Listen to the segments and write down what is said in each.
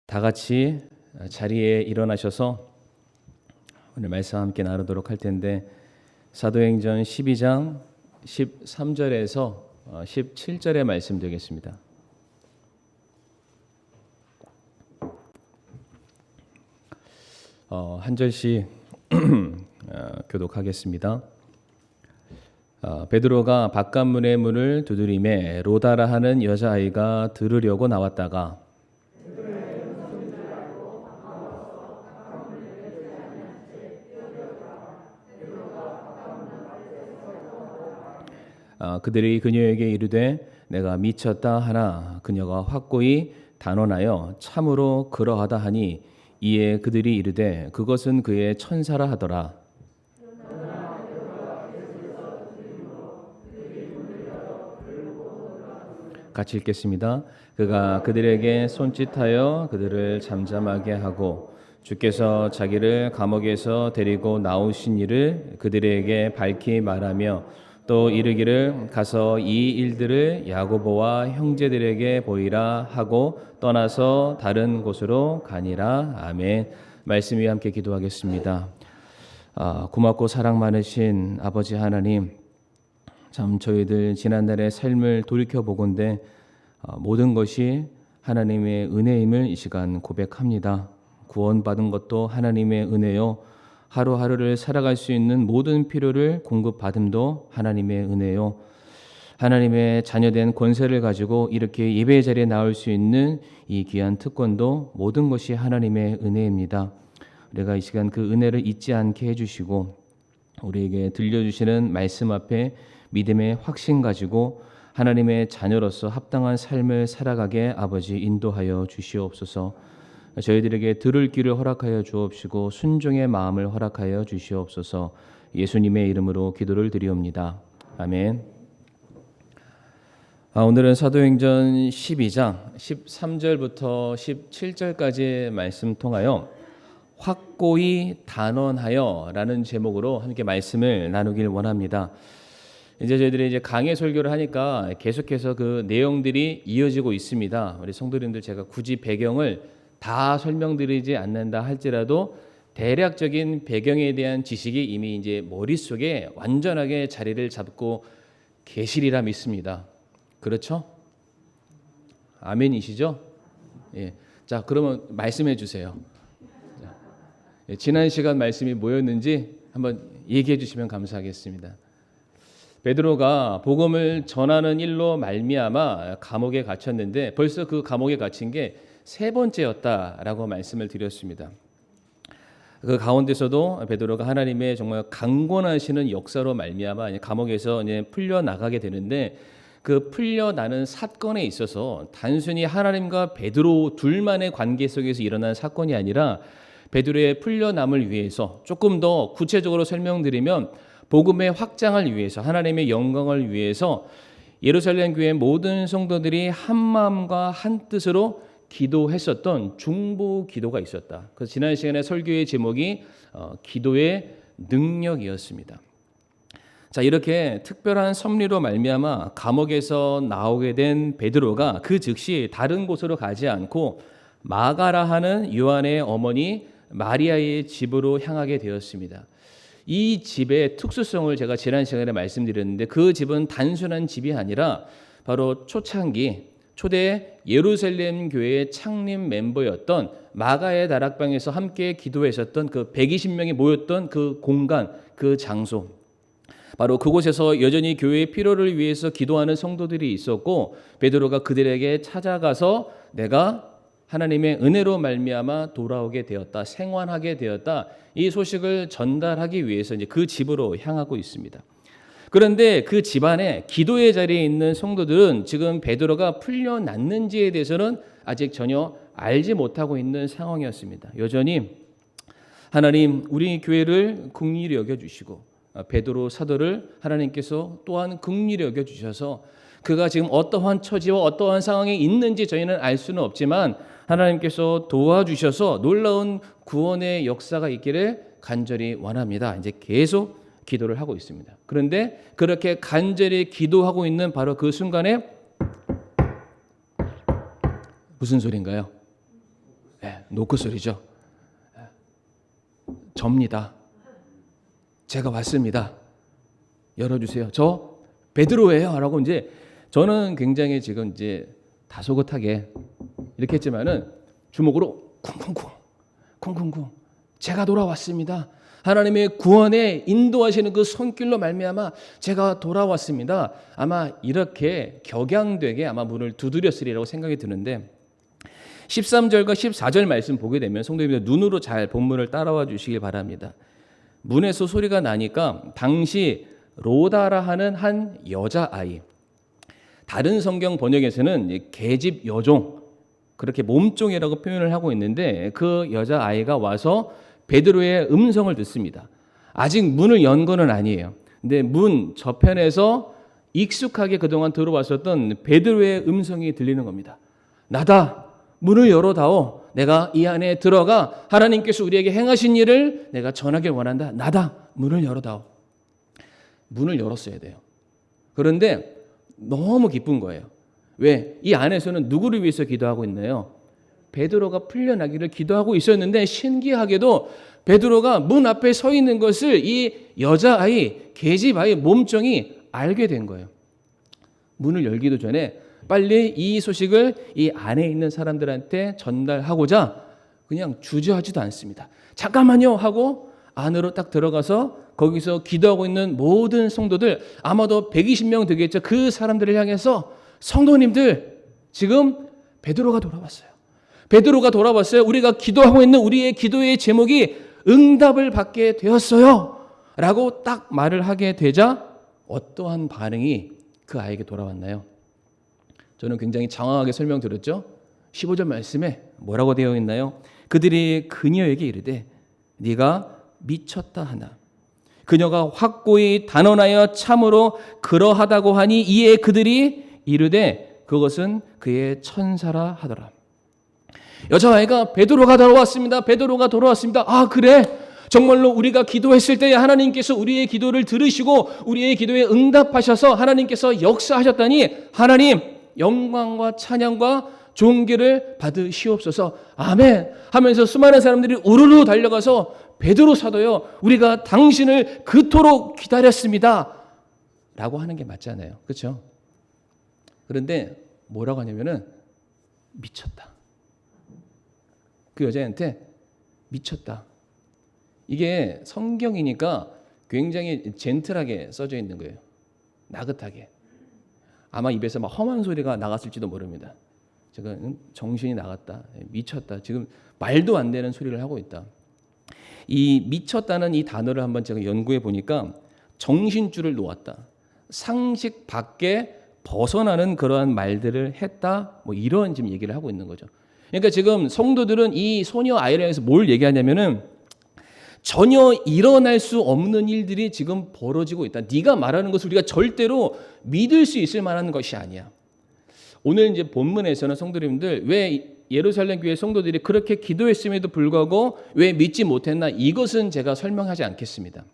다 같이 자리에 일어나셔서 오늘 말씀 함께 나누도록 할 텐데, 사도행전 12장 13절에서 17절의 말씀 되겠습니다. 한 절씩 교독하겠습니다. 베드로가 바깥문의 문을 두드리매 로다라 하는 여자아이가 들으려고 나왔다가 그들이 그녀에게 이르되 내가 미쳤다 하나 그녀가 확고히 단언하여 참으로 그러하다 하니 이에 그들이 이르되 그것은 그의 천사라 하더라. 같이 읽겠습니다. 그가 그들에게 손짓하여 그들을 잠잠하게 하고 주께서 자기를 감옥에서 데리고 나오신 일을 그들에게 밝히 말하며 또 이르기를 가서 이 일들을 야고보와 형제들에게 보이라 하고 떠나서 다른 곳으로 가니라. 아멘. 말씀 위에 함께 기도하겠습니다. 고맙고 사랑 많으신 아버지 하나님, 참 저희들 지난날의 삶을 돌이켜보건대 모든 것이 하나님의 은혜임을 이 시간 고백합니다. 구원받은 것도 하나님의 은혜요, 하루하루를 살아갈 수 있는 모든 필요를 공급받음도 하나님의 은혜요, 하나님의 자녀된 권세를 가지고 이렇게 예배의 자리에 나올 수 있는 이 귀한 특권도 모든 것이 하나님의 은혜입니다. 우리가 이 시간 그 은혜를 잊지 않게 해주시고 우리에게 들려주시는 말씀 앞에 믿음의 확신 가지고 하나님의 자녀로서 합당한 삶을 살아가게 아버지 인도하여 주시옵소서. 저희들에게 들을 귀를 허락하여 주옵시고 순종의 마음을 허락하여 주시옵소서. 예수님의 이름으로 기도를 드리옵니다. 아멘. 오늘은 사도행전 12장 13절부터 17절까지의 말씀 통하여 확고히 단언하여 라는 제목으로 함께 말씀을 나누길 원합니다. 이제 저희들이 이제 강해 설교를 하니까 계속해서 그 내용들이 이어지고 있습니다. 우리 성도님들 제가 굳이 배경을 다 설명드리지 않는다 할지라도 대략적인 배경에 대한 지식이 이미 이제 머릿속에 완전하게 자리를 잡고 계시리라 믿습니다. 그렇죠? 아멘이시죠? 예. 자, 그러면 말씀해 주세요. 자, 예, 지난 시간 말씀이 뭐였는지 한번 얘기해 주시면 감사하겠습니다. 베드로가 복음을 전하는 일로 말미암아 감옥에 갇혔는데 벌써 그 감옥에 갇힌 게 세 번째였다라고 말씀을 드렸습니다. 그 가운데서도 베드로가 하나님의 정말 강권하시는 역사로 말미암아 감옥에서 이제 풀려 나가게 되는데, 그 풀려나는 사건에 있어서 단순히 하나님과 베드로 둘만의 관계 속에서 일어난 사건이 아니라 베드로의 풀려남을 위해서 조금 더 구체적으로 설명드리면 복음의 확장을 위해서, 하나님의 영광을 위해서 예루살렘 교회 모든 성도들이 한 마음과 한 뜻으로 기도했었던 중보 기도가 있었다. 그래서 지난 시간에 설교의 제목이 기도의 능력이었습니다. 자, 이렇게 특별한 섭리로 말미암아 감옥에서 나오게 된 베드로가 그 즉시 다른 곳으로 가지 않고 마가라 하는 요한의 어머니 마리아의 집으로 향하게 되었습니다. 이 집의 특수성을 제가 지난 시간에 말씀드렸는데, 그 집은 단순한 집이 아니라 바로 초대 예루살렘 교회의 창립 멤버였던 마가의 다락방에서 함께 기도했었던 그 120명이 모였던 그 공간, 그 장소, 바로 그곳에서 여전히 교회의 필요를 위해서 기도하는 성도들이 있었고, 베드로가 그들에게 찾아가서 내가 하나님의 은혜로 말미암아 돌아오게 되었다, 생還하게 되었다, 이 소식을 전달하기 위해서 이제 그 집으로 향하고 있습니다. 그런데 그 집안에 기도의 자리에 있는 성도들은 지금 베드로가 풀려났는지에 대해서는 아직 전혀 알지 못하고 있는 상황이었습니다. 여전히 하나님, 우리 교회를 긍휼히 여겨주시고 베드로 사도를 하나님께서 또한 긍휼히 여겨주셔서 그가 지금 어떠한 처지와 어떠한 상황에 있는지 저희는 알 수는 없지만 하나님께서 도와주셔서 놀라운 구원의 역사가 있기를 간절히 원합니다. 이제 계속 기도를 하고 있습니다. 그런데 그렇게 간절히 기도하고 있는 바로 그 순간에 무슨 소리인가요? 노크 소리죠. 접니다. 제가 왔습니다. 열어주세요. 저 베드로예요. 라고 이제 저는 굉장히 지금 이제 다소곳하게 이렇게 했지만은 주먹으로 쿵쿵쿵 쿵쿵쿵 제가 돌아왔습니다. 하나님의 구원에 인도하시는 그 손길로 말미암아 제가 돌아왔습니다. 아마 이렇게 격양되게 아마 문을 두드렸으리라고 생각이 드는데 13절과 14절 말씀 보게 되면 성도님들 눈으로 잘 본문을 따라와 주시길 바랍니다. 문에서 소리가 나니까 당시 로다라 하는 한 여자아이, 다른 성경 번역에서는 계집 여종, 그렇게 몸종이라고 표현을 하고 있는데 그 여자아이가 와서 베드로의 음성을 듣습니다. 아직 문을 연 거는 아니에요. 근데 문 저편에서 익숙하게 그동안 들어왔었던 베드로의 음성이 들리는 겁니다. 나다. 문을 열어다오. 내가 이 안에 들어가 하나님께서 우리에게 행하신 일을 내가 전하길 원한다. 나다. 문을 열어다오. 문을 열었어야 돼요. 그런데 너무 기쁜 거예요. 왜? 이 안에서는 누구를 위해서 기도하고 있나요? 베드로가 풀려나기를 기도하고 있었는데 신기하게도 베드로가 문 앞에 서 있는 것을 이 여자아이, 계집아이, 몸종이 알게 된 거예요. 문을 열기도 전에 빨리 이 소식을 이 안에 있는 사람들한테 전달하고자 그냥 주저하지도 않습니다. 잠깐만요 하고 안으로 딱 들어가서 거기서 기도하고 있는 모든 성도들, 아마도 120명 되겠죠. 그 사람들을 향해서 성도님들 지금 베드로가 돌아왔어요. 베드로가 돌아왔어요. 우리가 기도하고 있는 우리의 기도의 제목이 응답을 받게 되었어요 라고 딱 말을 하게 되자 어떠한 반응이 그 아이에게 돌아왔나요? 저는 굉장히 장황하게 설명드렸죠. 15절 말씀에 뭐라고 되어 있나요? 그들이 그녀에게 이르되 네가 미쳤다 하나. 그녀가 확고히 단언하여 참으로 그러하다고 하니 이에 그들이 이르되 그것은 그의 천사라 하더라. 여자아이가 베드로가 돌아왔습니다. 베드로가 돌아왔습니다. 아 그래? 정말로 우리가 기도했을 때 하나님께서 우리의 기도를 들으시고 우리의 기도에 응답하셔서 하나님께서 역사하셨다니 하나님 영광과 찬양과 존귀를 받으시옵소서. 아멘 하면서 수많은 사람들이 우르르 달려가서 베드로 사도요 우리가 당신을 그토록 기다렸습니다 라고 하는 게 맞잖아요. 그렇죠? 그런데 뭐라고 하냐면은 미쳤다. 그 여자한테 미쳤다. 이게 성경이니까 굉장히 젠틀하게 써져 있는 거예요. 나긋하게. 아마 입에서 막 험한 소리가 나갔을지도 모릅니다. 제가 정신이 나갔다, 미쳤다, 지금 말도 안 되는 소리를 하고 있다. 이 미쳤다는 이 단어를 한번 제가 연구해 보니까 정신줄을 놓았다, 상식 밖에 벗어나는 그러한 말들을 했다, 뭐 이런 지금 얘기를 하고 있는 거죠. 그러니까 지금 성도들은 이 소녀 아이를 향해서 뭘 얘기하냐면은 전혀 일어날 수 없는 일들이 지금 벌어지고 있다. 네가 말하는 것을 우리가 절대로 믿을 수 있을 만한 것이 아니야. 오늘 이제 본문에서는 성도님들 왜 예루살렘 교회 성도들이 그렇게 기도했음에도 불구하고 왜 믿지 못했나, 이것은 제가 설명하지 않겠습니다.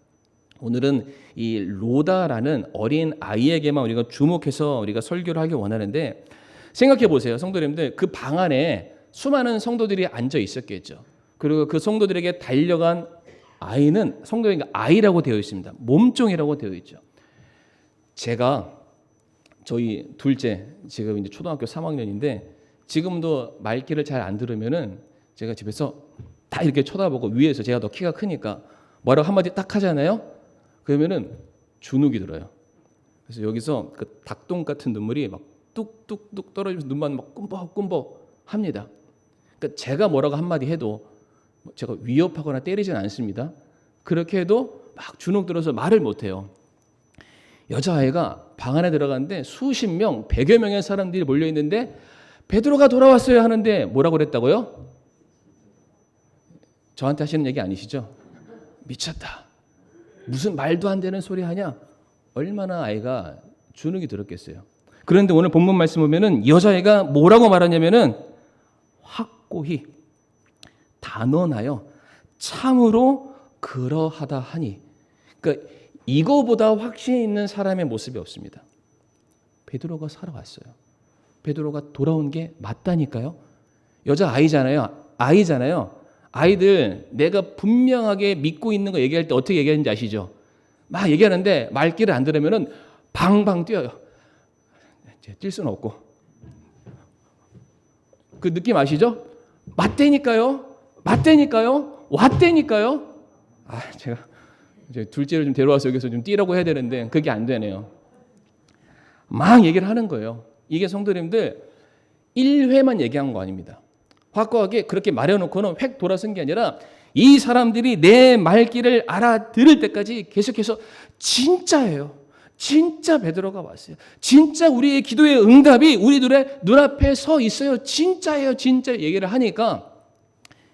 오늘은 이 로다라는 어린 아이에게만 우리가 주목해서 우리가 설교를 하기 원하는데, 생각해 보세요. 성도님들 그 방 안에 수많은 성도들이 앉아 있었겠죠. 그리고 그 성도들에게 달려간 아이는 성도에게 아이라고 되어 있습니다. 몸종이라고 되어 있죠. 제가 저희 둘째 지금 이제 초등학교 3학년인데 지금도 말귀를 잘 안 들으면은 제가 집에서 다 이렇게 쳐다보고 위에서, 제가 너 키가 크니까 뭐라고 한마디 딱 하잖아요. 그러면은 주눅이 들어요. 그래서 여기서 그 닭똥 같은 눈물이 막 뚝뚝뚝 떨어지면서 눈만 막 꿈벅꿈벅 합니다. 그러니까 제가 뭐라고 한마디 해도 제가 위협하거나 때리진 않습니다. 그렇게 해도 막 주눅 들어서 말을 못해요. 여자아이가 방 안에 들어갔는데 수십 명, 100여 명의 사람들이 몰려있는데 베드로가 돌아왔어요 하는데 뭐라고 그랬다고요? 저한테 하시는 얘기 아니시죠? 미쳤다. 무슨 말도 안 되는 소리 하냐? 얼마나 아이가 주눅이 들었겠어요. 그런데 오늘 본문 말씀 보면은 여자아이가 뭐라고 말하냐면은 확고히 단언하여 참으로 그러하다 하니. 그러니까 이거보다 확신 있는 사람의 모습이 없습니다. 베드로가 살아왔어요. 베드로가 돌아온 게 맞다니까요. 여자 아이잖아요. 아이들 내가 분명하게 믿고 있는 거 얘기할 때 어떻게 얘기하는지 아시죠? 막 얘기하는데 말귀를 안 들으면은 방방 뛰어요. 뛸 수는 없고. 그 느낌 아시죠? 맞대니까요. 왔대니까요. 제가 이제 둘째를 좀 데려와서 여기서 좀 뛰라고 해야 되는데 그게 안 되네요. 막 얘기를 하는 거예요. 이게 성도님들 1회만 얘기한 거 아닙니다. 확고하게 그렇게 말해놓고는 획 돌아선 게 아니라 이 사람들이 내 말귀를 알아들을 때까지 계속해서 진짜예요. 진짜 베드로가 왔어요. 진짜 우리의 기도의 응답이 우리들의 눈앞에 서 있어요. 진짜예요. 진짜 얘기를 하니까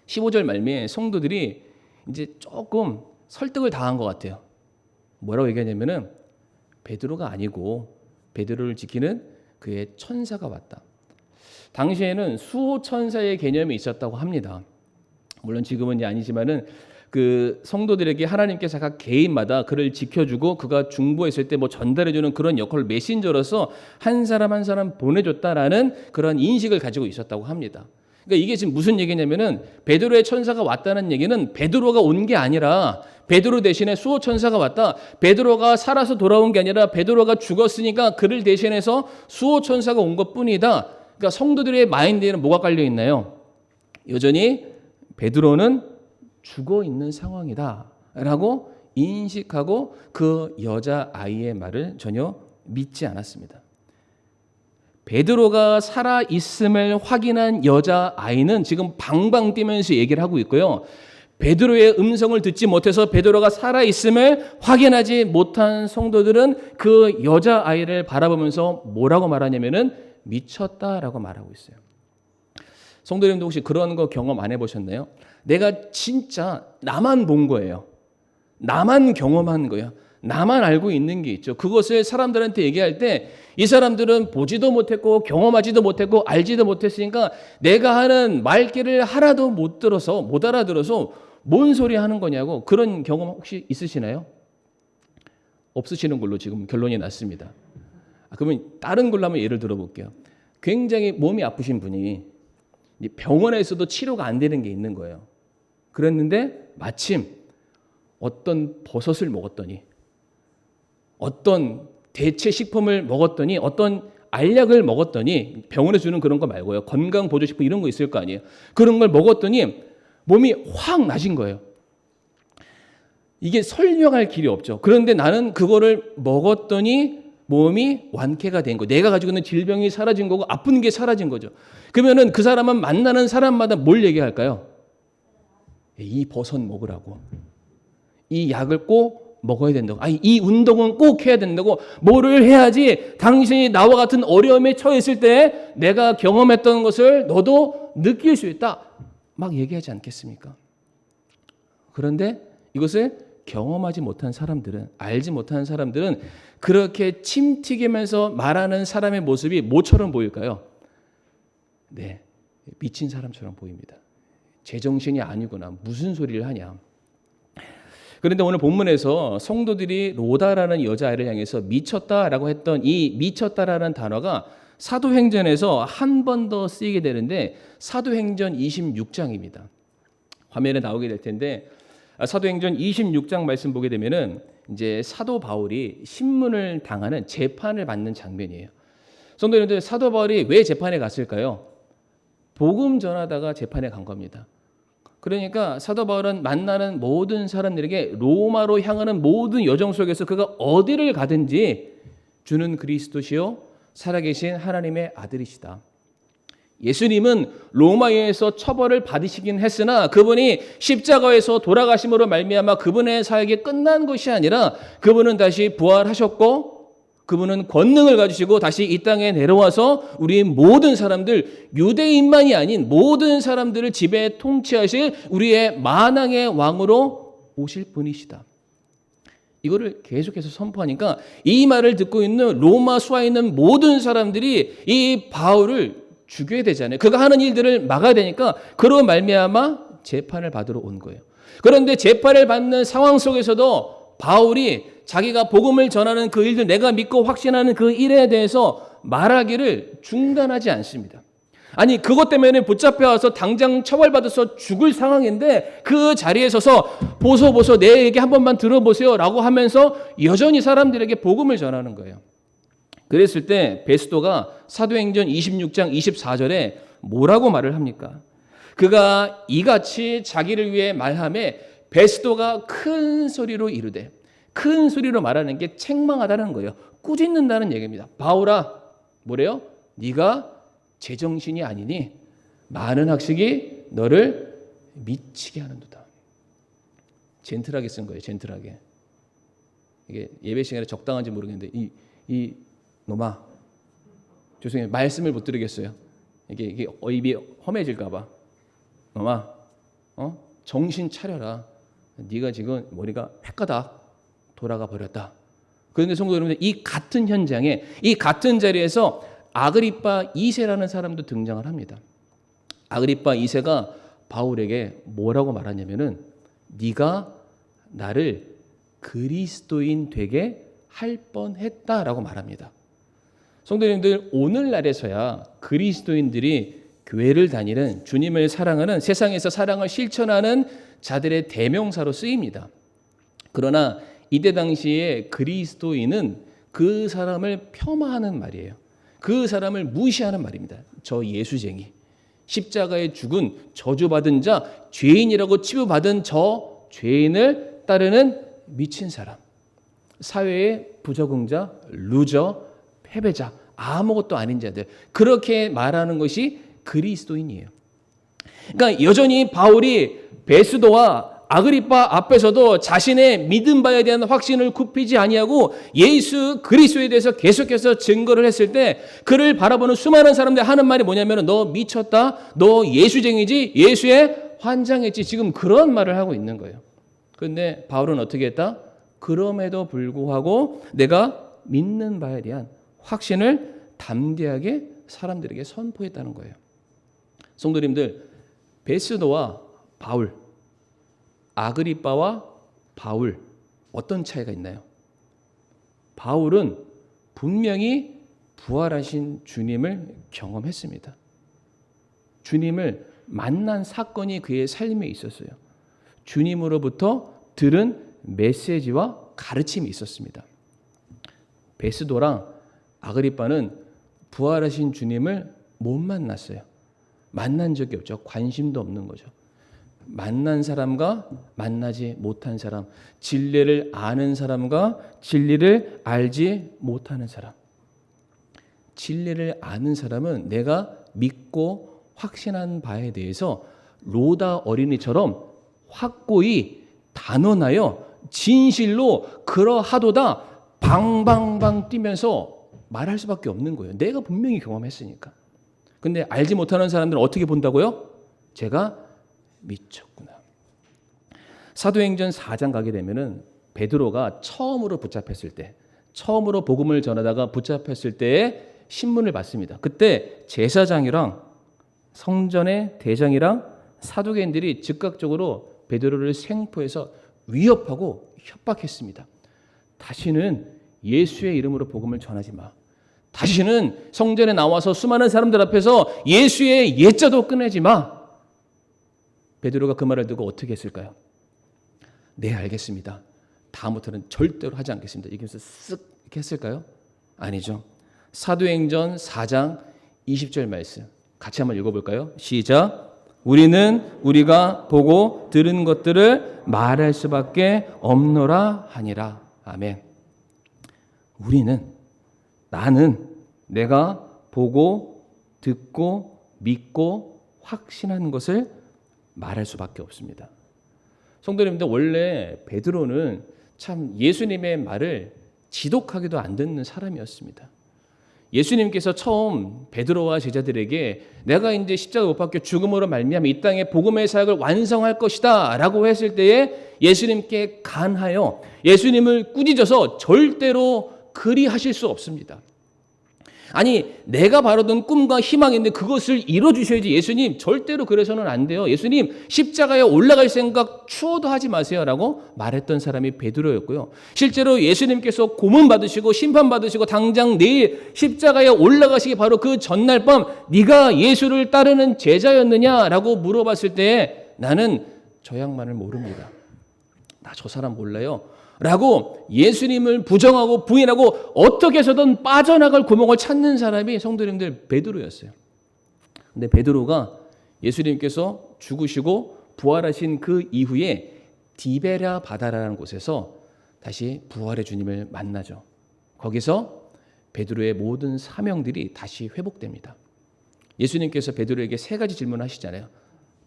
15절 말미에 성도들이 이제 조금 설득을 당한 것 같아요. 뭐라고 얘기하냐면은 베드로가 아니고 베드로를 지키는 그의 천사가 왔다. 당시에는 수호 천사의 개념이 있었다고 합니다. 물론 지금은 아니지만은 그 성도들에게 하나님께서 각 개인마다 그를 지켜주고 그가 중보했을 때 뭐 전달해주는 그런 역할, 메신저로서 한 사람 한 사람 보내줬다라는 그런 인식을 가지고 있었다고 합니다. 그러니까 이게 지금 무슨 얘기냐면은 베드로의 천사가 왔다는 얘기는 베드로가 온 게 아니라 베드로 대신에 수호 천사가 왔다. 베드로가 살아서 돌아온 게 아니라 베드로가 죽었으니까 그를 대신해서 수호 천사가 온 것뿐이다. 그러니까 성도들의 마인드에는 뭐가 깔려 있나요? 여전히 베드로는 죽어 있는 상황이다라고 인식하고 그 여자 아이의 말을 전혀 믿지 않았습니다. 베드로가 살아 있음을 확인한 여자 아이는 지금 방방 뛰면서 얘기를 하고 있고요. 베드로의 음성을 듣지 못해서 베드로가 살아 있음을 확인하지 못한 성도들은 그 여자 아이를 바라보면서 뭐라고 말하냐면은 미쳤다라고 말하고 있어요. 성도님도 혹시 그런 거 경험 안 해보셨나요? 내가 진짜 나만 본 거예요. 나만 경험한 거예요. 나만 알고 있는 게 있죠. 그것을 사람들한테 얘기할 때 이 사람들은 보지도 못했고 경험하지도 못했고 알지도 못했으니까 내가 하는 말귀를 하나도 못 알아들어서 뭔 소리 하는 거냐고. 그런 경험 혹시 있으시나요? 없으시는 걸로 지금 결론이 났습니다. 그러면 다른 걸로 한번 예를 들어볼게요. 굉장히 몸이 아프신 분이 병원에서도 치료가 안 되는 게 있는 거예요. 그랬는데 마침 어떤 버섯을 먹었더니, 어떤 대체 식품을 먹었더니, 어떤 알약을 먹었더니, 병원에 주는 그런 거 말고요. 건강보조식품 이런 거 있을 거 아니에요. 그런 걸 먹었더니 몸이 확 나아진 거예요. 이게 설명할 길이 없죠. 그런데 나는 그거를 먹었더니 몸이 완쾌가 된 거. 내가 가지고 있는 질병이 사라진 거고 아픈 게 사라진 거죠. 그러면은 그 사람은 만나는 사람마다 뭘 얘기할까요? 이 버섯 먹으라고. 이 약을 꼭 먹어야 된다고. 이 운동은 꼭 해야 된다고. 뭐를 해야지 당신이 나와 같은 어려움에 처했을 때 내가 경험했던 것을 너도 느낄 수 있다. 막 얘기하지 않겠습니까? 그런데 이것을 경험하지 못한 사람들은, 알지 못한 사람들은 그렇게 침 튀기면서 말하는 사람의 모습이 뭐처럼 보일까요? 네, 미친 사람처럼 보입니다. 제정신이 아니구나. 무슨 소리를 하냐. 그런데 오늘 본문에서 성도들이 로다라는 여자아이를 향해서 미쳤다라고 했던 이 미쳤다라는 단어가 사도행전에서 한 번 더 쓰이게 되는데 사도행전 26장입니다. 화면에 나오게 될 텐데 사도행전 26장 말씀 보게 되면은 이제 사도 바울이 신문을 당하는 재판을 받는 장면이에요. 성도님들, 사도 바울이 왜 재판에 갔을까요? 복음 전하다가 재판에 간 겁니다. 그러니까 사도 바울은 만나는 모든 사람들에게 로마로 향하는 모든 여정 속에서 그가 어디를 가든지 주는 그리스도시요 살아계신 하나님의 아들이시다. 예수님은 로마에서 처벌을 받으시긴 했으나 그분이 십자가에서 돌아가심으로 말미암아 그분의 사역이 끝난 것이 아니라 그분은 다시 부활하셨고 그분은 권능을 가지시고 다시 이 땅에 내려와서 우리 모든 사람들, 유대인만이 아닌 모든 사람들을 지배 통치하실 우리의 만왕의 왕으로 오실 분이시다. 이거를 계속해서 선포하니까 이 말을 듣고 있는 로마 수하에 있는 모든 사람들이 이 바울을 죽여야 되잖아요. 그가 하는 일들을 막아야 되니까 그로 말미암아 재판을 받으러 온 거예요. 그런데 재판을 받는 상황 속에서도 바울이 자기가 복음을 전하는 그 일들, 내가 믿고 확신하는 그 일에 대해서 말하기를 중단하지 않습니다. 아니, 그것 때문에 붙잡혀와서 당장 처벌받아서 죽을 상황인데 그 자리에 서서 보소 내 얘기 한 번만 들어보세요 라고 하면서 여전히 사람들에게 복음을 전하는 거예요. 그랬을 때 베스도가 사도행전 26장 24절에 뭐라고 말을 합니까? 그가 이같이 자기를 위해 말하매 베스도가 큰 소리로 이르되, 큰 소리로 말하는 게 책망하다는 거예요. 꾸짖는다는 얘기입니다. 바울아, 뭐래요? 네가 제정신이 아니니 많은 학식이 너를 미치게 하는도다. 젠틀하게 쓴 거예요. 젠틀하게. 이게 예배 시간에 적당한지 모르겠는데 이 놈아, 죄송해요. 말씀을 못 드리겠어요. 이게 입이 험해질까 봐. 놈아, 정신 차려라. 네가 지금 머리가 획가닥 돌아가 버렸다. 그런데 성도 여러분들, 이 같은 현장에, 이 같은 자리에서 아그리빠 2세라는 사람도 등장을 합니다. 아그리빠 2세가 바울에게 뭐라고 말하냐면은 네가 나를 그리스도인 되게 할 뻔했다라고 말합니다. 성도님들, 오늘날에서야 그리스도인들이 교회를 다니는, 주님을 사랑하는, 세상에서 사랑을 실천하는 자들의 대명사로 쓰입니다. 그러나 이때 당시에 그리스도인은 그 사람을 폄하하는 말이에요. 그 사람을 무시하는 말입니다. 저 예수쟁이, 십자가에 죽은 저주받은 자, 죄인이라고 치부받은 저 죄인을 따르는 미친 사람, 사회의 부적응자, 루저, 패배자, 아무것도 아닌 자들, 그렇게 말하는 것이 그리스도인이에요. 그러니까 여전히 바울이 베스도와 아그리빠 앞에서도 자신의 믿음 바에 대한 확신을 굽히지 아니하고 예수 그리스도에 대해서 계속해서 증거를 했을 때 그를 바라보는 수많은 사람들이 하는 말이 뭐냐면 너 미쳤다, 너 예수쟁이지, 예수에 환장했지, 지금 그런 말을 하고 있는 거예요. 그런데 바울은 어떻게 했다? 그럼에도 불구하고 내가 믿는 바에 대한 확신을 담대하게 사람들에게 선포했다는 거예요. 성도님들, 베스도와 바울, 아그리빠와 바울, 어떤 차이가 있나요? 바울은 분명히 부활하신 주님을 경험했습니다. 주님을 만난 사건이 그의 삶에 있었어요. 주님으로부터 들은 메시지와 가르침이 있었습니다. 베스도랑 아그리빠는 부활하신 주님을 못 만났어요. 만난 적이 없죠. 관심도 없는 거죠. 만난 사람과 만나지 못한 사람, 진리를 아는 사람과 진리를 알지 못하는 사람. 진리를 아는 사람은 내가 믿고 확신한 바에 대해서 로다 어린이처럼 확고히 단언하여 진실로 그러하도다 방방방 뛰면서 말할 수밖에 없는 거예요. 내가 분명히 경험했으니까. 근데 알지 못하는 사람들은 어떻게 본다고요? 제가 미쳤구나. 사도행전 4장 가게 되면은 베드로가 처음으로 붙잡혔을 때, 처음으로 복음을 전하다가 붙잡혔을 때의 신문을 받습니다. 그때 제사장이랑 성전의 대장이랑 사두개인들이 즉각적으로 베드로를 생포해서 위협하고 협박했습니다. 다시는 예수의 이름으로 복음을 전하지 마. 다시는 성전에 나와서 수많은 사람들 앞에서 예수의 예자도 꺼내지 마. 베드로가 그 말을 듣고 어떻게 했을까요? 네, 알겠습니다. 다음부터는 절대로 하지 않겠습니다. 이러면서 쓱 이렇게 했을까요? 아니죠. 사도행전 4장 20절 말씀 같이 한번 읽어볼까요? 시작. 우리는 우리가 보고 들은 것들을 말할 수밖에 없노라 하니라. 아멘. 우리는, 나는 내가 보고 듣고 믿고 확신하는 것을 말할 수밖에 없습니다. 성도님들, 원래 베드로는 참 예수님의 말을 지독하게도 안 듣는 사람이었습니다. 예수님께서 처음 베드로와 제자들에게 내가 이제 십자가 못 박혀 죽음으로 말미암아 이 땅에 복음의 사역을 완성할 것이다 라고 했을 때에 예수님께 간하여 예수님을 꾸짖어서 절대로 그리하실 수 없습니다. 아니 내가 바라던 꿈과 희망인데 그것을 이뤄주셔야지. 예수님 절대로 그래서는 안 돼요. 예수님 십자가에 올라갈 생각 추워도 하지 마세요 라고 말했던 사람이 베드로였고요. 실제로 예수님께서 고문받으시고 심판받으시고 당장 내일 십자가에 올라가시기 바로 그 전날 밤 네가 예수를 따르는 제자였느냐라고 물어봤을 때 나는 저 양반을 모릅니다. 나 저 사람 몰라요 라고 예수님을 부정하고 부인하고 어떻게 해서든 빠져나갈 구멍을 찾는 사람이 성도님들 베드로였어요. 근데 베드로가 예수님께서 죽으시고 부활하신 그 이후에 디베랴 바다라는 곳에서 다시 부활의 주님을 만나죠. 거기서 베드로의 모든 사명들이 다시 회복됩니다. 예수님께서 베드로에게 세 가지 질문을 하시잖아요.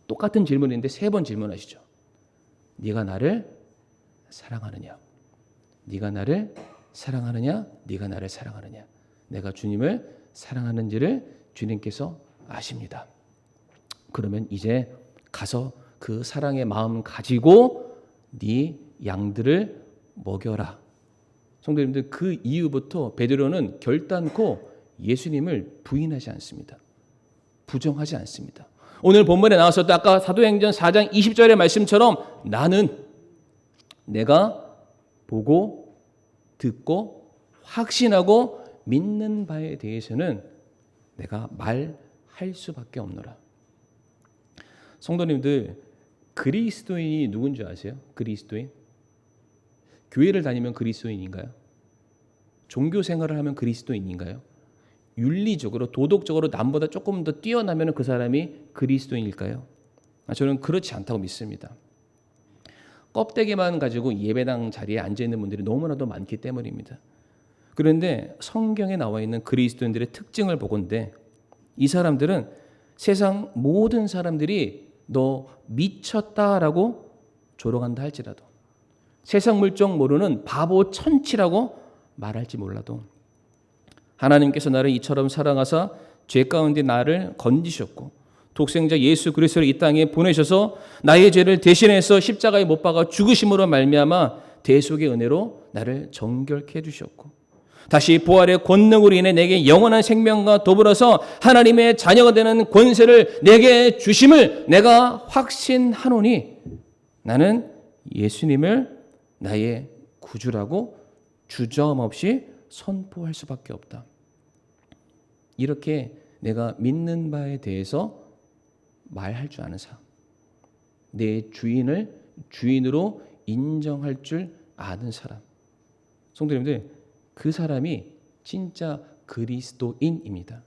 똑같은 질문인데 세 번 질문하시죠. 네가 나를 사랑하느냐? 네가 나를 사랑하느냐? 네가 나를 사랑하느냐? 내가 주님을 사랑하는지를 주님께서 아십니다. 그러면 이제 가서 그 사랑의 마음 가지고 네 양들을 먹여라. 성도님들 그 이후부터 베드로는 결단코 예수님을 부인하지 않습니다. 부정하지 않습니다. 오늘 본문에 나왔었던 아까 사도행전 4장 20절의 말씀처럼 나는 내가 보고 듣고 확신하고 믿는 바에 대해서는 내가 말할 수밖에 없노라. 성도님들 그리스도인이 누군지 아세요? 그리스도인? 교회를 다니면 그리스도인인가요? 종교 생활을 하면 그리스도인인가요? 윤리적으로 도덕적으로 남보다 조금 더 뛰어나면 그 사람이 그리스도인일까요? 저는 그렇지 않다고 믿습니다. 껍데기만 가지고 예배당 자리에 앉아있는 분들이 너무나도 많기 때문입니다. 그런데 성경에 나와 있는 그리스도인들의 특징을 보건대 이 사람들은 세상 모든 사람들이 너 미쳤다라고 조롱한다 할지라도 세상 물정 모르는 바보 천치라고 말할지 몰라도 하나님께서 나를 이처럼 사랑하사 죄 가운데 나를 건지셨고 독생자 예수 그리스도를 이 땅에 보내셔서 나의 죄를 대신해서 십자가에 못 박아 죽으심으로 말미암아 대속의 은혜로 나를 정결케 해주셨고 다시 부활의 권능으로 인해 내게 영원한 생명과 더불어서 하나님의 자녀가 되는 권세를 내게 주심을 내가 확신하노니 나는 예수님을 나의 구주라고 주저함없이 선포할 수밖에 없다. 이렇게 내가 믿는 바에 대해서 말할 줄 아는 사람, 내 주인을 주인으로 인정할 줄 아는 사람, 성도님들 그 사람이 진짜 그리스도인입니다.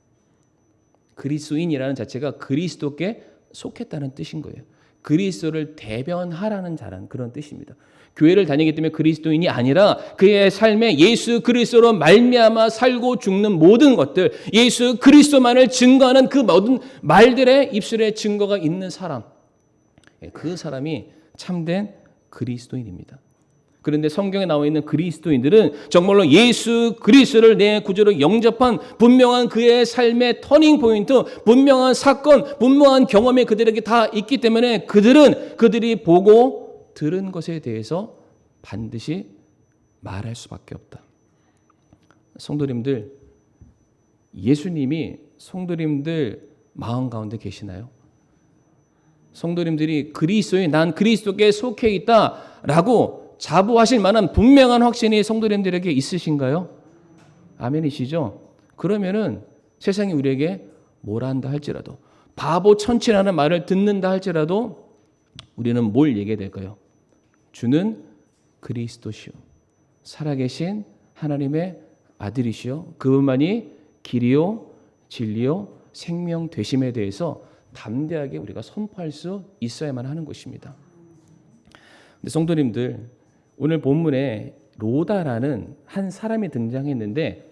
그리스도인이라는 자체가 그리스도께 속했다는 뜻인 거예요. 그리스도를 대변하라는 자라는 그런 뜻입니다. 교회를 다니기 때문에 그리스도인이 아니라 그의 삶에 예수 그리스도로 말미암아 살고 죽는 모든 것들, 예수 그리스도만을 증거하는 그 모든 말들의 입술에 증거가 있는 사람, 그 사람이 참된 그리스도인입니다. 그런데 성경에 나와 있는 그리스도인들은 정말로 예수 그리스도를 내 구주로 영접한 분명한 그의 삶의 터닝 포인트, 분명한 사건, 분명한 경험이 그들에게 다 있기 때문에 그들이 보고 들은 것에 대해서 반드시 말할 수밖에 없다. 성도님들, 예수님이 성도님들 마음 가운데 계시나요? 성도님들이 그리스도인, 난 그리스도께 속해 있다라고 자부하실 만한 분명한 확신이 성도님들에게 있으신가요? 아멘이시죠? 그러면은 세상이 우리에게 뭐라 한다 할지라도, 바보 천치라는 말을 듣는다 할지라도 우리는 뭘 얘기해야 될까요? 주는 그리스도시요 살아계신 하나님의 아들이시요 그분만이 길이요 진리요 생명 되심에 대해서 담대하게 우리가 선포할 수 있어야만 하는 것입니다. 근데 성도님들, 오늘 본문에 로다라는 한 사람이 등장했는데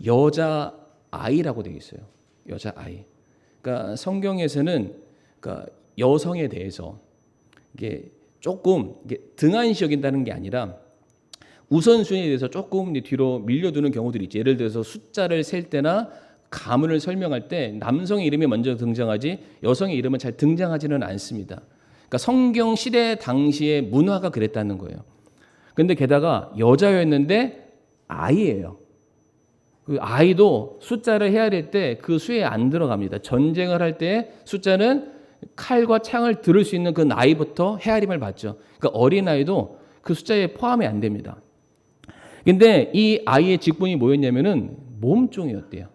여자아이라고 되어 있어요. 여자아이. 그러니까 성경에서는 그러니까 여성에 대해서 이게 조금 등한시 여긴다는 게 아니라 우선순위에 대해서 조금 뒤로 밀려두는 경우들이 있죠. 예를 들어서 숫자를 셀 때나 가문을 설명할 때 남성의 이름이 먼저 등장하지 여성의 이름은 잘 등장하지는 않습니다. 그러니까 성경 시대 당시의 문화가 그랬다는 거예요. 그런데 게다가 여자였는데 아이예요. 그 아이도 숫자를 해야 될 때 그 수에 안 들어갑니다. 전쟁을 할 때 숫자는 칼과 창을 들을 수 있는 그 나이부터 헤아림을 받죠. 그러니까 어린아이도 그 숫자에 포함이 안 됩니다. 근데 이 아이의 직분이 뭐였냐면은 몸종이었대요.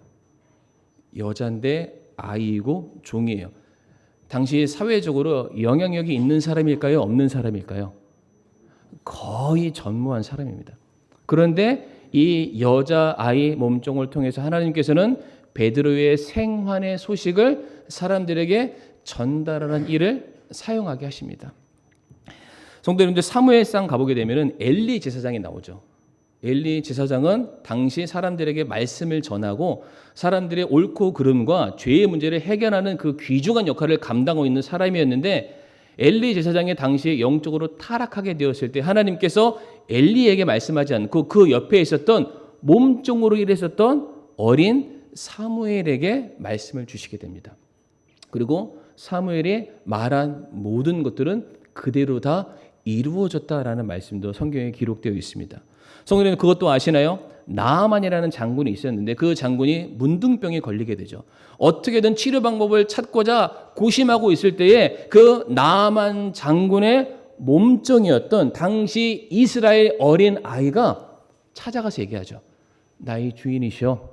여잔데 아이이고 종이에요. 당시 사회적으로 영향력이 있는 사람일까요? 없는 사람일까요? 거의 전무한 사람입니다. 그런데 이 여자아이 몸종을 통해서 하나님께서는 베드로의 생환의 소식을 사람들에게 전달하는 일을 사용하게 하십니다. 성도 여러분들, 사무엘상 가보게 되면 엘리 제사장이 나오죠. 엘리 제사장은 당시 사람들에게 말씀을 전하고 사람들의 옳고 그름과 죄의 문제를 해결하는 그 귀중한 역할을 감당하고 있는 사람이었는데, 엘리 제사장이 당시에 영적으로 타락하게 되었을 때 하나님께서 엘리에게 말씀하지 않고 그 옆에 있었던 몸종으로 일했었던 어린 사무엘에게 말씀을 주시게 됩니다. 그리고 사무엘이 말한 모든 것들은 그대로 다 이루어졌다라는 말씀도 성경에 기록되어 있습니다. 성도님, 그것도 아시나요? 나아만이라는 장군이 있었는데 그 장군이 문둥병에 걸리게 되죠. 어떻게든 치료 방법을 찾고자 고심하고 있을 때에 그 나아만 장군의 몸종이었던 당시 이스라엘 어린 아이가 찾아가서 얘기하죠. 나의 주인이시여,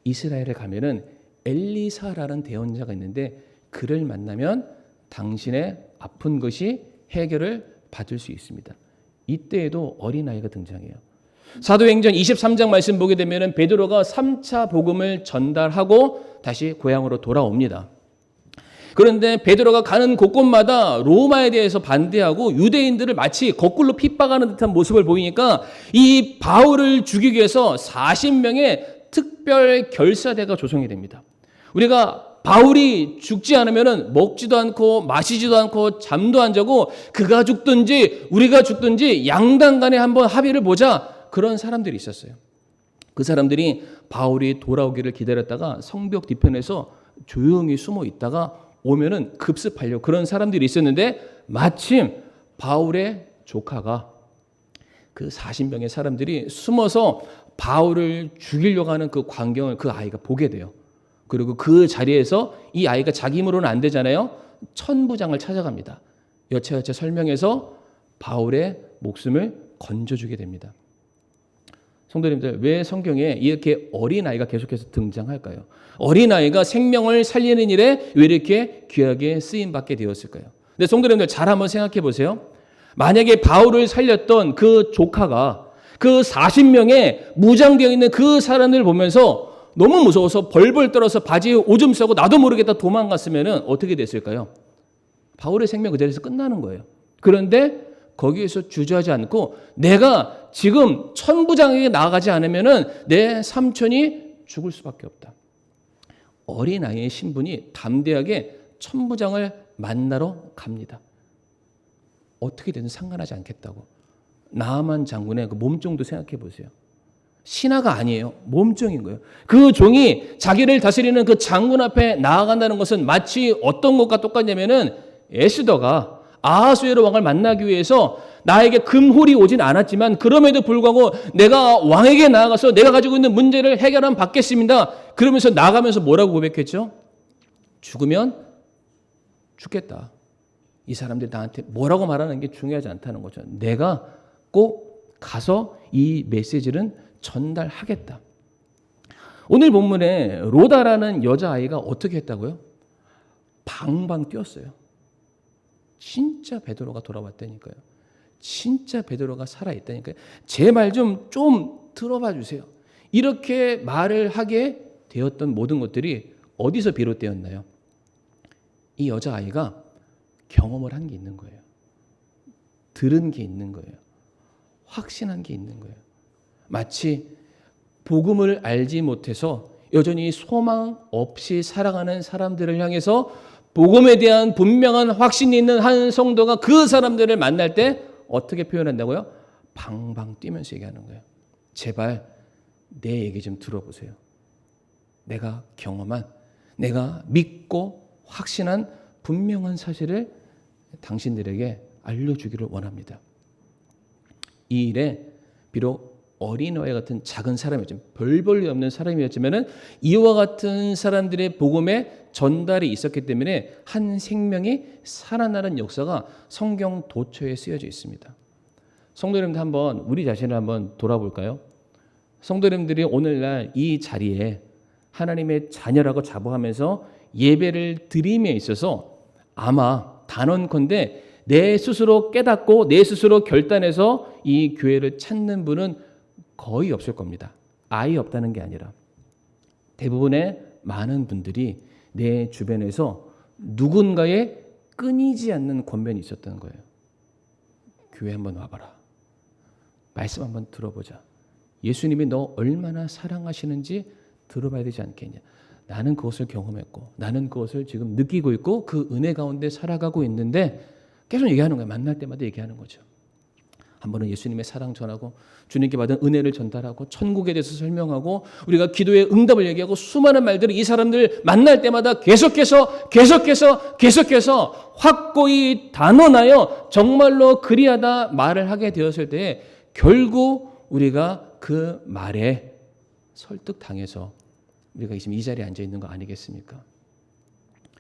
이스라엘에 가면은 엘리사라는 대언자가 있는데 그를 만나면 당신의 아픈 것이 해결을 받을 수 있습니다. 이때에도 어린아이가 등장해요. 사도행전 23장 말씀 보게 되면 베드로가 3차 복음을 전달하고 다시 고향으로 돌아옵니다. 그런데 베드로가 가는 곳곳마다 로마에 대해서 반대하고 유대인들을 마치 거꾸로 핍박하는 듯한 모습을 보이니까 이 바울을 죽이기 위해서 40명의 특별 결사대가 조성이 됩니다. 우리가 바울이 죽지 않으면 먹지도 않고 마시지도 않고 잠도 안 자고 그가 죽든지 우리가 죽든지 양당 간에 한번 합의를 보자, 그런 사람들이 있었어요. 그 사람들이 바울이 돌아오기를 기다렸다가 성벽 뒤편에서 조용히 숨어 있다가 오면은 급습하려고 그런 사람들이 있었는데, 마침 바울의 조카가 그 40명의 사람들이 숨어서 바울을 죽이려고 하는 그 광경을 그 아이가 보게 돼요. 그리고 그 자리에서 이 아이가 자기 힘으로는 안 되잖아요. 천부장을 찾아갑니다. 여차여차 설명해서 바울의 목숨을 건져주게 됩니다. 성도님들, 왜 성경에 이렇게 어린아이가 계속해서 등장할까요? 어린아이가 생명을 살리는 일에 왜 이렇게 귀하게 쓰임받게 되었을까요? 근데 성도님들, 잘 한번 생각해 보세요. 만약에 바울을 살렸던 그 조카가 그 40명의 무장되어 있는 그 사람을 보면서 너무 무서워서 벌벌 떨어서 바지에 오줌 싸고 나도 모르겠다 도망갔으면 어떻게 됐을까요? 바울의 생명 그 자리에서 끝나는 거예요. 그런데 거기에서 주저하지 않고 내가 지금 천부장에게 나아가지 않으면 내 삼촌이 죽을 수밖에 없다. 어린아이의 신분이 담대하게 천부장을 만나러 갑니다. 어떻게든 상관하지 않겠다고. 나아만 장군의 그 몸종도 생각해 보세요. 신하가 아니에요. 몸종인 거예요. 그 종이 자기를 다스리는 그 장군 앞에 나아간다는 것은 마치 어떤 것과 똑같냐면은 에스더가 아하수에로 왕을 만나기 위해서 나에게 금홀이 오진 않았지만 그럼에도 불구하고 내가 왕에게 나아가서 내가 가지고 있는 문제를 해결하면 받겠습니다. 그러면서 나가면서 뭐라고 고백했죠? 죽으면 죽겠다. 이 사람들이 나한테 뭐라고 말하는 게 중요하지 않다는 거죠. 내가 꼭 가서 이 메시지는 전달하겠다. 오늘 본문에 로다라는 여자아이가 어떻게 했다고요? 방방 뛰었어요. 진짜 베드로가 돌아왔다니까요. 진짜 베드로가 살아있다니까요. 제 말 좀 들어봐 주세요. 이렇게 말을 하게 되었던 모든 것들이 어디서 비롯되었나요? 이 여자아이가 경험을 한 게 있는 거예요. 들은 게 있는 거예요. 확신한 게 있는 거예요. 마치 복음을 알지 못해서 여전히 소망 없이 살아가는 사람들을 향해서 복음에 대한 분명한 확신이 있는 한 성도가 그 사람들을 만날 때 어떻게 표현한다고요? 방방 뛰면서 얘기하는 거예요. 제발 내 얘기 좀 들어보세요. 내가 경험한, 내가 믿고 확신한 분명한 사실을 당신들에게 알려주기를 원합니다. 이 일에 비록 어린아이 같은 작은 사람이었지만 별 볼일 없는 사람이었지만은 이와 같은 사람들의 복음의 전달이 있었기 때문에 한 생명이 살아나는 역사가 성경 도처에 쓰여져 있습니다. 성도님들 한번 우리 자신을 한번 돌아볼까요? 성도님들이 오늘날 이 자리에 하나님의 자녀라고 자부하면서 예배를 드림에 있어서 아마 단언컨대 내 스스로 깨닫고 내 스스로 결단해서 이 교회를 찾는 분은 거의 없을 겁니다. 아예 없다는 게 아니라 대부분의 많은 분들이 내 주변에서 누군가의 끊이지 않는 권면이 있었던 거예요. 교회 한번 와봐라. 말씀 한번 들어보자. 예수님이 너 얼마나 사랑하시는지 들어봐야 되지 않겠냐. 나는 그것을 경험했고 나는 그것을 지금 느끼고 있고 그 은혜 가운데 살아가고 있는데 계속 얘기하는 거예요. 만날 때마다 얘기하는 거죠. 한 번은 예수님의 사랑 전하고 주님께 받은 은혜를 전달하고 천국에 대해서 설명하고 우리가 기도의 응답을 얘기하고 수많은 말들을 이 사람들 만날 때마다 계속해서 확고히 단언하여 정말로 그리하다 말을 하게 되었을 때 결국 우리가 그 말에 설득당해서 우리가 지금 이 자리에 앉아 있는 거 아니겠습니까?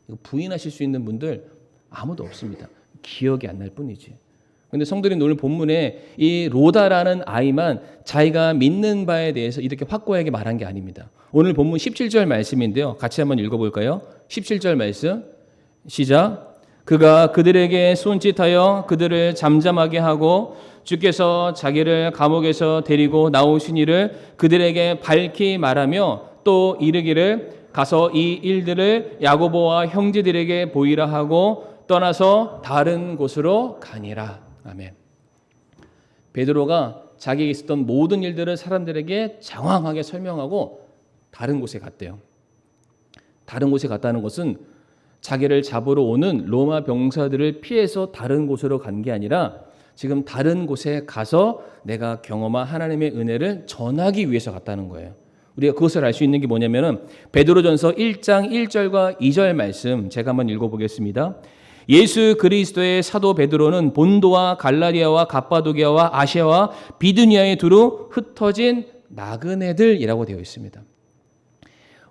이거 부인하실 수 있는 분들 아무도 없습니다. 기억이 안 날 뿐이지. 그런데 성도님 오늘 본문에 이 로다라는 아이만 자기가 믿는 바에 대해서 이렇게 확고하게 말한 게 아닙니다. 오늘 본문 17절 말씀인데요. 같이 한번 읽어볼까요? 17절 말씀 시작. 그가 그들에게 손짓하여 그들을 잠잠하게 하고 주께서 자기를 감옥에서 데리고 나오신 일을 그들에게 밝히 말하며 또 이르기를 가서 이 일들을 야고보와 형제들에게 보이라 하고 떠나서 다른 곳으로 가니라. 아멘. 베드로가 자기에게 있었던 모든 일들을 사람들에게 장황하게 설명하고 다른 곳에 갔대요. 다른 곳에 갔다는 것은 자기를 잡으러 오는 로마 병사들을 피해서 다른 곳으로 간 게 아니라 지금 다른 곳에 가서 내가 경험한 하나님의 은혜를 전하기 위해서 갔다는 거예요. 우리가 그것을 알 수 있는 게 뭐냐면은 베드로전서 1장 1절과 2절 말씀 제가 한번 읽어보겠습니다. 예수 그리스도의 사도 베드로는 본도와 갈라디아와 갑바도기아와 아시아와 비두니아에 두루 흩어진 나그네들이라고 되어 있습니다.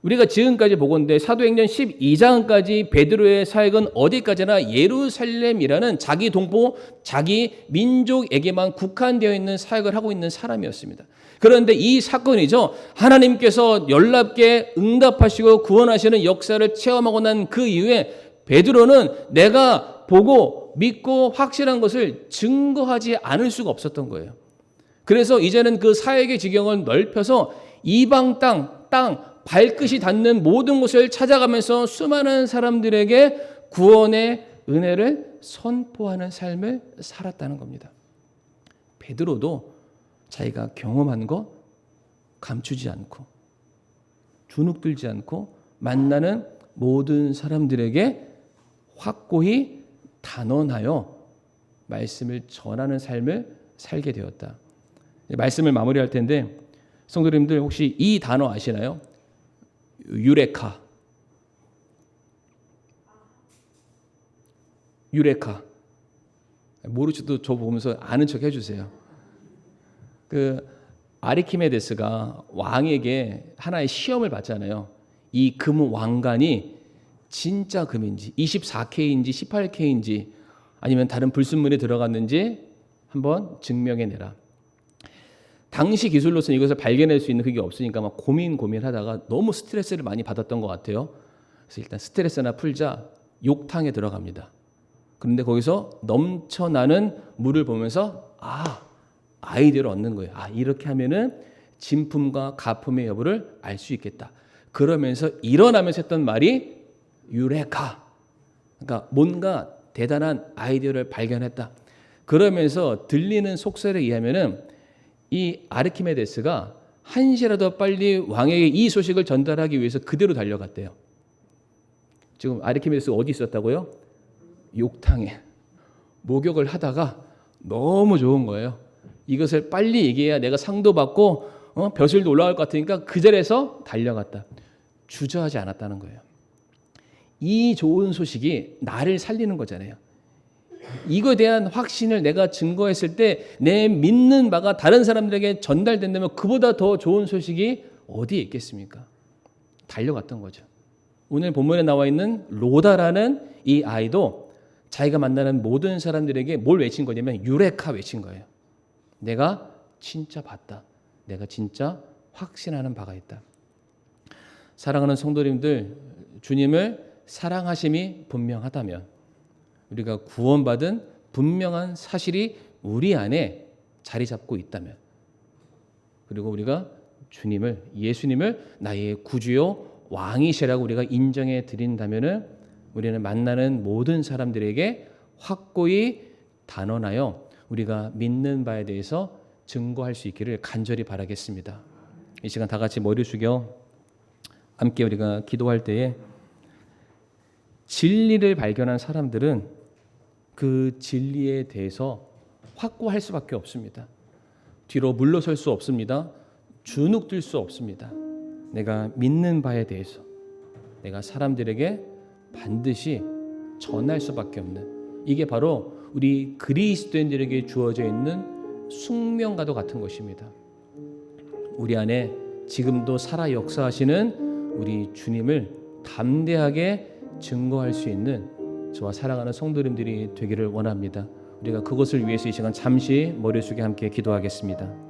우리가 지금까지 보건대 사도행전 12장까지 베드로의 사역은 어디까지나 예루살렘이라는 자기 동포, 자기 민족에게만 국한되어 있는 사역을 하고 있는 사람이었습니다. 그런데 이 사건이죠. 하나님께서 놀랍게 응답하시고 구원하시는 역사를 체험하고 난 그 이후에 베드로는 내가 보고 믿고 확실한 것을 증거하지 않을 수가 없었던 거예요. 그래서 이제는 그 사역의 지경을 넓혀서 이방 땅 발끝이 닿는 모든 곳을 찾아가면서 수많은 사람들에게 구원의 은혜를 선포하는 삶을 살았다는 겁니다. 베드로도 자기가 경험한 거 감추지 않고 주눅들지 않고 만나는 모든 사람들에게 확고히 단언하여 말씀을 전하는 삶을 살게 되었다. 말씀을 마무리할 텐데 성도님들 혹시 이 단어 아시나요? 유레카. 모르셔도 저 보면서 아는 척 해주세요. 그 아르키메데스가 왕에게 하나의 시험을 받잖아요. 이 금 왕관이 진짜 금인지 24K인지 18K인지 아니면 다른 불순물이 들어갔는지 한번 증명해내라. 당시 기술로서는 이것을 발견할 수 있는 그게 없으니까 막 고민하다가 너무 스트레스를 많이 받았던 것 같아요. 그래서 일단 스트레스나 풀자 욕탕에 들어갑니다. 그런데 거기서 넘쳐나는 물을 보면서 아이디어를 얻는 거예요. 이렇게 하면은 진품과 가품의 여부를 알 수 있겠다. 그러면서 일어나면서 했던 말이 유레카. 그러니까 뭔가 대단한 아이디어를 발견했다. 그러면서 들리는 속설에 의하면은 이 아르키메데스가 한시라도 빨리 왕에게 이 소식을 전달하기 위해서 그대로 달려갔대요. 지금 아르키메데스가 어디 있었다고요? 욕탕에. 목욕을 하다가 너무 좋은 거예요. 이것을 빨리 얘기해야 내가 상도 받고 벼슬도 올라갈 것 같으니까 그 자리에서 달려갔다. 주저하지 않았다는 거예요. 이 좋은 소식이 나를 살리는 거잖아요. 이거에 대한 확신을 내가 증거했을 때 내 믿는 바가 다른 사람들에게 전달된다면 그보다 더 좋은 소식이 어디에 있겠습니까? 달려갔던 거죠. 오늘 본문에 나와 있는 로다라는 이 아이도 자기가 만나는 모든 사람들에게 뭘 외친 거냐면 유레카 외친 거예요. 내가 진짜 봤다. 내가 진짜 확신하는 바가 있다. 사랑하는 성도님들, 주님을 사랑하심이 분명하다면, 우리가 구원받은 분명한 사실이 우리 안에 자리 잡고 있다면, 그리고 우리가 예수님을 나의 구주요 왕이시라고 우리가 인정해 드린다면은 우리는 만나는 모든 사람들에게 확고히 단언하여 우리가 믿는 바에 대해서 증거할 수 있기를 간절히 바라겠습니다. 이 시간 다 같이 머리 숙여 함께 우리가 기도할 때에 진리를 발견한 사람들은 그 진리에 대해서 확고할 수밖에 없습니다. 뒤로 물러설 수 없습니다. 주눅들 수 없습니다. 내가 믿는 바에 대해서 내가 사람들에게 반드시 전할 수밖에 없는, 이게 바로 우리 그리스도인들에게 주어져 있는 숙명과도 같은 것입니다. 우리 안에 지금도 살아 역사하시는 우리 주님을 담대하게 증거할 수 있는 저와 사랑하는 성도님들이 되기를 원합니다. 우리가 그것을 위해서 이 시간 잠시 머리 숙여 함께 기도하겠습니다.